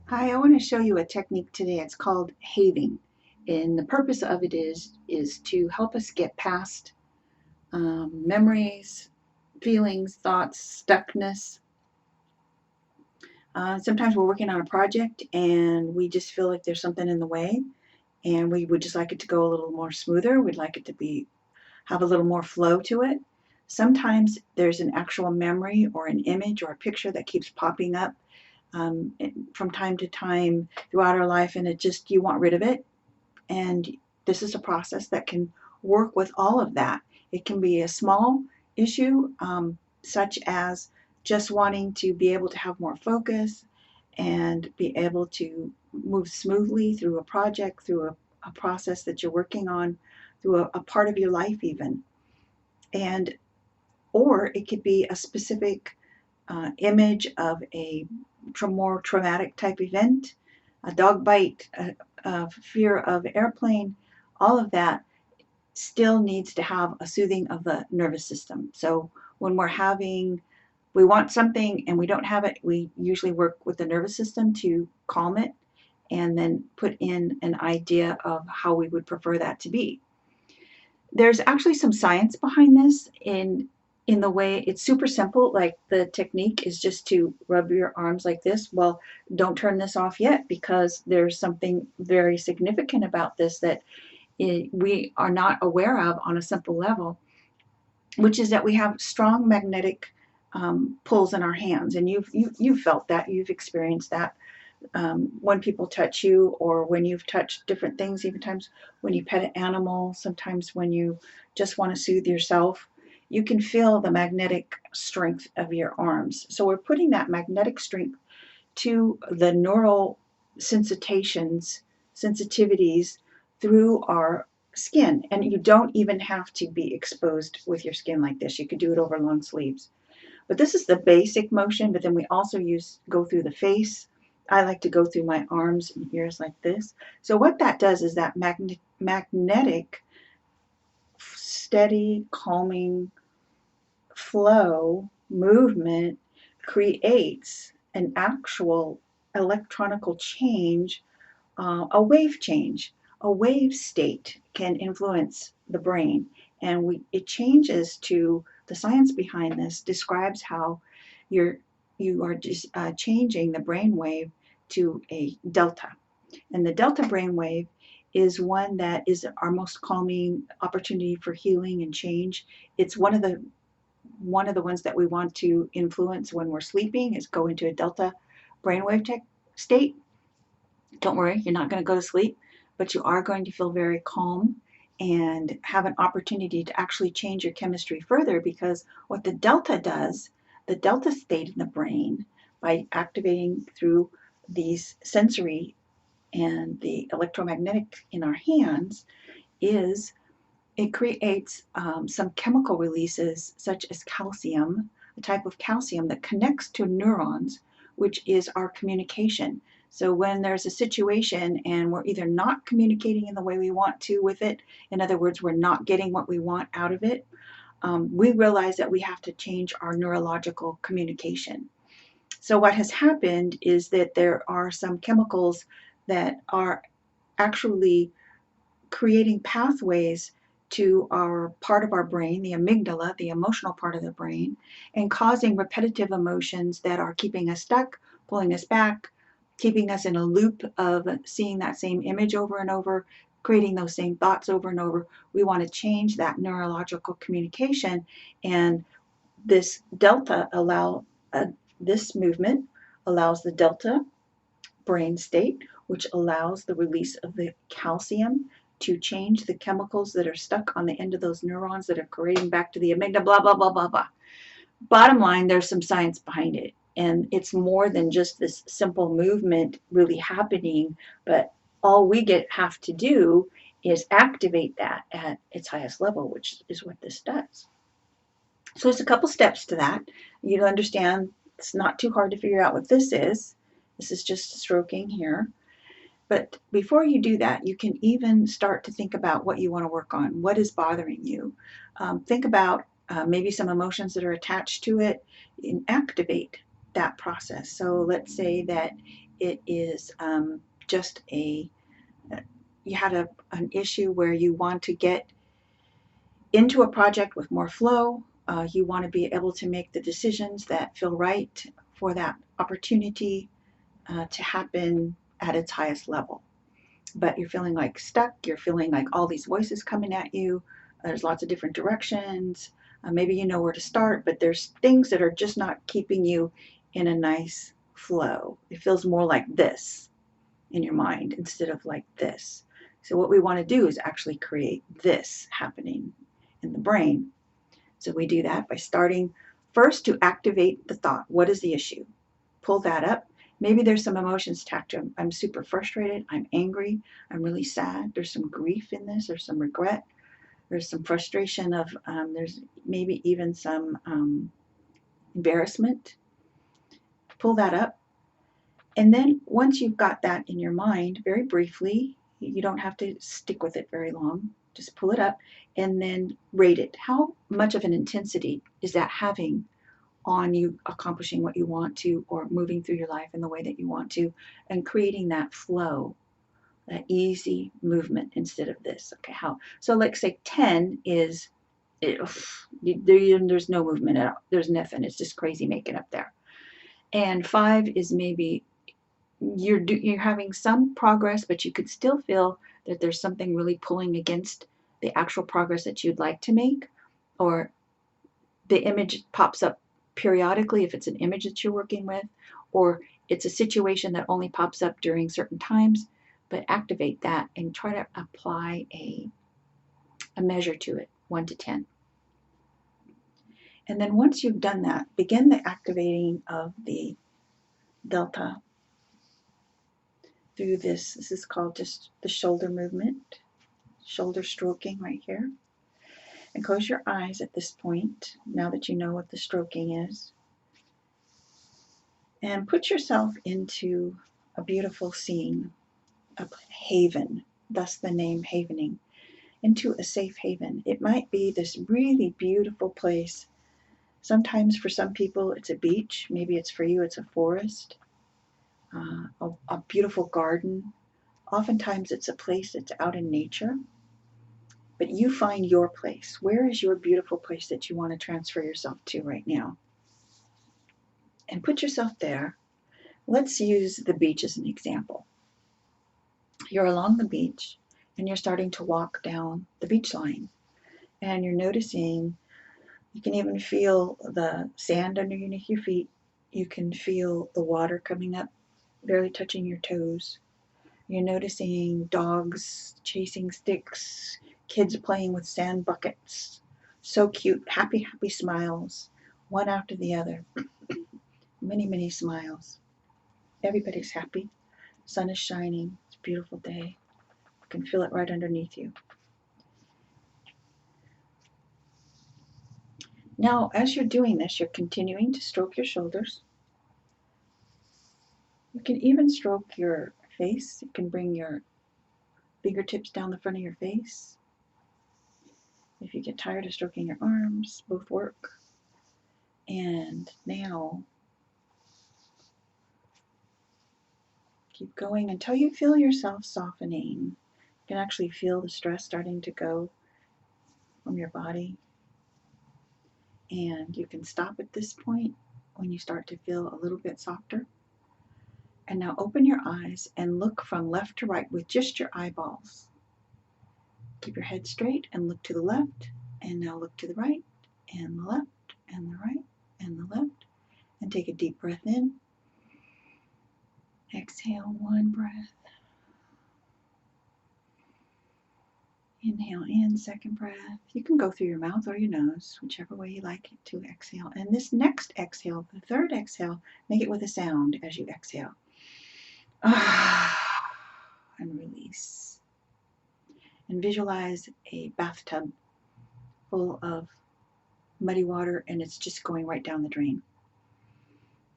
Hi, I want to show you a technique today. It's called having, and the purpose of it is to help us get past memories, feelings, thoughts, stuckness. Sometimes we're working on a project and we just feel like there's something in the way, and we would just like it to go a little more smoother. We'd like it to be have a little more flow to it. Sometimes there's an actual memory or an image or a picture that keeps popping up um, from time to time throughout our life, and it just you want rid of it. And this is a process that can work with all of that. It can be a small issue, such as just wanting to be able to have more focus and be able to move smoothly through a project, through a process that you're working on, through a part of your life, even. And or it could be a specific image of a more traumatic type event, a dog bite, a fear of airplane, all of that still needs to have a soothing of the nervous system. So when we want something and we don't have it, we usually work with the nervous system to calm it and then put in an idea of how we would prefer that to be. There's actually some science behind this in the way it's super simple. Like the technique is just to rub your arms like this. Well, don't turn this off yet, because there's something very significant about this that we are not aware of on a simple level, which is that we have strong magnetic pulls in our hands, and you've felt that, you've experienced that when people touch you, or when you've touched different things, even times when you pet an animal, sometimes when you just want to soothe yourself, you can feel the magnetic strength of your arms. So we're putting that magnetic strength to the neural sensitivities through our skin. And you don't even have to be exposed with your skin like this. You could do it over long sleeves. But this is the basic motion, but then we also go through the face. I like to go through my arms and ears like this. So what that does is that magnetic, steady, calming flow movement creates an actual electronical change, a wave change. A wave state can influence the brain, and it changes to the science behind this describes how you're you are just changing the brain wave to a delta, and the delta brain wave is one that is our most calming opportunity for healing and change. It's one of the ones that we want to influence when we're sleeping, is go into a delta brainwave state. Don't worry, you're not going to go to sleep, but you are going to feel very calm and have an opportunity to actually change your chemistry further, because what the delta does, the delta state in the brain, by activating through these sensory and the electromagnetic in our hands, is it creates some chemical releases, such as calcium, a type of calcium that connects to neurons, which is our communication. So when there's a situation and we're either not communicating in the way we want to with it, in other words, we're not getting what we want out of it, we realize that we have to change our neurological communication. So what has happened is that there are some chemicals that are actually creating pathways to our part of our brain, the amygdala, the emotional part of the brain, and causing repetitive emotions that are keeping us stuck, pulling us back, keeping us in a loop of seeing that same image over and over, creating those same thoughts over and over. We want to change that neurological communication, and this delta this movement allows the delta brain state, which allows the release of the calcium to change the chemicals that are stuck on the end of those neurons that are creating back to the amygdala, blah, blah, blah, blah, blah. Bottom line, there's some science behind it. And it's more than just this simple movement really happening, but all we have to do is activate that at its highest level, which is what this does. So there's a couple steps to that. You understand it's not too hard to figure out what this is. This is just stroking here. But before you do that, you can even start to think about what you want to work on. What is bothering you? Think about maybe some emotions that are attached to it, and activate that process. So let's say that it is just you had an issue where you want to get into a project with more flow. You want to be able to make the decisions that feel right for that opportunity to happen at its highest level. But you're feeling like stuck, you're feeling like all these voices coming at you, there's lots of different directions. Maybe you know where to start, but there's things that are just not keeping you in a nice flow. It feels more like this in your mind instead of like this. So, what we want to do is actually create this happening in the brain. So, we do that by starting first to activate the thought. What is the issue? Pull that up. Maybe there's some emotions tacked to them. I'm super frustrated. I'm angry. I'm really sad. There's some grief in this. There's some regret. There's some frustration of, there's maybe even some embarrassment. Pull that up. And then once you've got that in your mind, very briefly, you don't have to stick with it very long. Just pull it up and then rate it. How much of an intensity is that having on you accomplishing what you want to, or moving through your life in the way that you want to, and creating that flow, that easy movement instead of this? Okay, how? So, like, say 10 is there's no movement at all. There's nothing. It's just crazy making up there. And 5 is maybe you're having some progress, but you could still feel that there's something really pulling against the actual progress that you'd like to make, or the image pops up periodically if it's an image that you're working with, or it's a situation that only pops up during certain times. But activate that and try to apply a measure to it, 1 to 10. And then once you've done that, begin the activating of the delta through this. This is called just the shoulder movement, shoulder stroking right here. And close your eyes at this point, now that you know what the stroking is. And put yourself into a beautiful scene, a haven, thus the name havening, into a safe haven. It might be this really beautiful place. Sometimes for some people it's a beach. Maybe it's for you, it's a forest, a beautiful garden. Oftentimes it's a place that's out in nature. But you find your place. Where is your beautiful place that you want to transfer yourself to right now? And put yourself there. Let's use the beach as an example. You're along the beach and you're starting to walk down the beach line. And you're noticing, you can even feel the sand underneath your feet. You can feel the water coming up, barely touching your toes. You're noticing dogs chasing sticks, kids playing with sand buckets. So cute, happy, happy smiles, one after the other. Many, many smiles. Everybody's happy. Sun is shining. It's a beautiful day. You can feel it right underneath you. Now, as you're doing this, you're continuing to stroke your shoulders. You can even stroke your face. You can bring your fingertips down the front of your face. If you get tired of stroking your arms, both work. And now, keep going until you feel yourself softening. You can actually feel the stress starting to go from your body. And you can stop at this point when you start to feel a little bit softer. And now open your eyes and look from left to right with just your eyeballs. Keep your head straight and look to the left. And now look to the right and the left and the right and the left. And take a deep breath in. Exhale, one breath. Inhale in, second breath. You can go through your mouth or your nose, whichever way you like it to exhale. And this next exhale, the third exhale, make it with a sound as you exhale. And release. And visualize a bathtub full of muddy water, and it's just going right down the drain.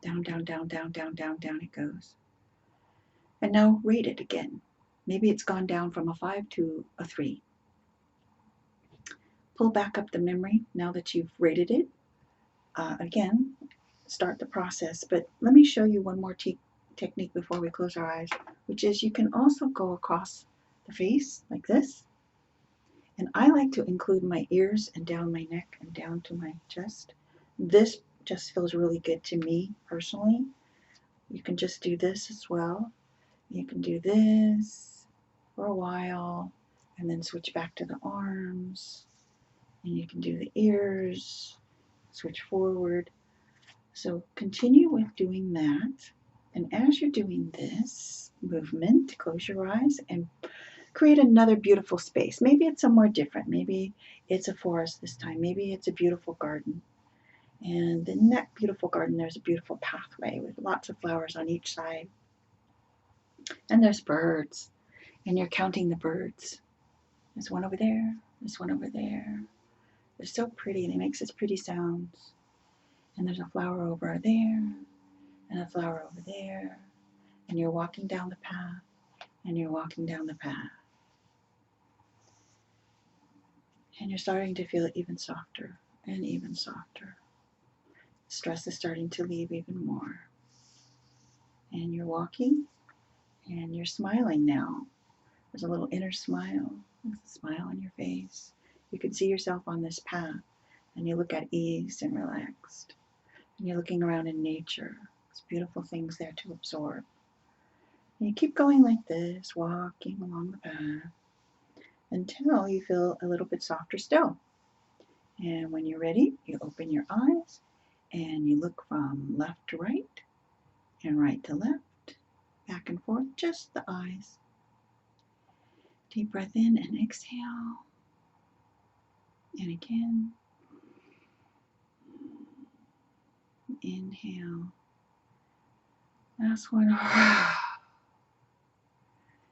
Down, down, down, down, down, down, down it goes. And now rate it again. Maybe it's gone down from a 5 to a 3. Pull back up the memory now that you've rated it. Again, start the process. But let me show you one more technique before we close our eyes, which is you can also go across the face like this. And I like to include my ears and down my neck and down to my chest. This just feels really good to me personally. You can just do this as well. You can do this for a while and then switch back to the arms. And you can do the ears, switch forward. So continue with doing that. And as you're doing this movement, close your eyes and create another beautiful space. Maybe it's somewhere different. Maybe it's a forest this time. Maybe it's a beautiful garden. And in that beautiful garden, there's a beautiful pathway with lots of flowers on each side. And there's birds. And you're counting the birds. There's one over there. There's one over there. They're so pretty. They make such pretty sounds. And there's a flower over there. And a flower over there. And you're walking down the path. And you're walking down the path. And you're starting to feel it even softer and even softer. Stress is starting to leave even more. And you're walking and you're smiling now. There's a little inner smile. There's a smile on your face. You can see yourself on this path and you look at ease and relaxed. And you're looking around in nature. There's beautiful things there to absorb. And you keep going like this, walking along the path until you feel a little bit softer still. And when you're ready, you open your eyes and you look from left to right and right to left, back and forth, just the eyes. Deep breath in and exhale. And again. Inhale. Last one.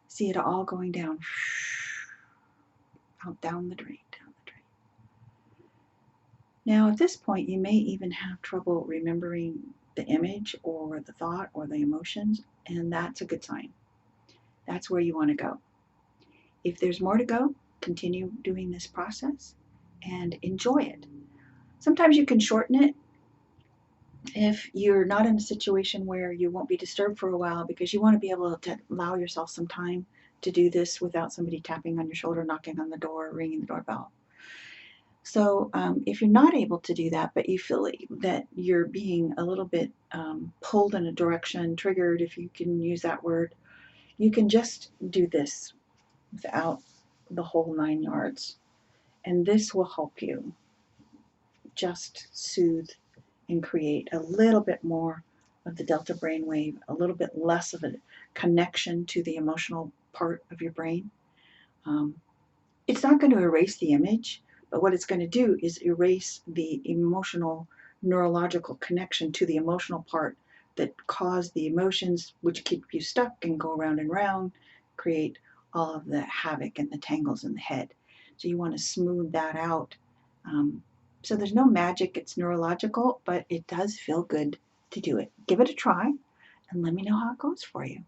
See it all going down. Out down the drain, down the drain. Now at this point, you may even have trouble remembering the image or the thought or the emotions, and that's a good sign. That's where you want to go. If there's more to go, continue doing this process and enjoy it. Sometimes you can shorten it if you're not in a situation where you won't be disturbed for a while, because you want to be able to allow yourself some time to do this without somebody tapping on your shoulder, knocking on the door, ringing the doorbell. So if you're not able to do that, but you feel that you're being a little bit pulled in a direction, triggered, if you can use that word, you can just do this without the whole 9 yards. And this will help you just soothe and create a little bit more of the delta brainwave, a little bit less of a connection to the emotional part of your brain. It's not going to erase the image, but what it's going to do is erase the emotional, neurological connection to the emotional part that caused the emotions, which keep you stuck and go round and round, create all of the havoc and the tangles in the head. So you want to smooth that out. So there's no magic, it's neurological, but it does feel good to do it. Give it a try and let me know how it goes for you.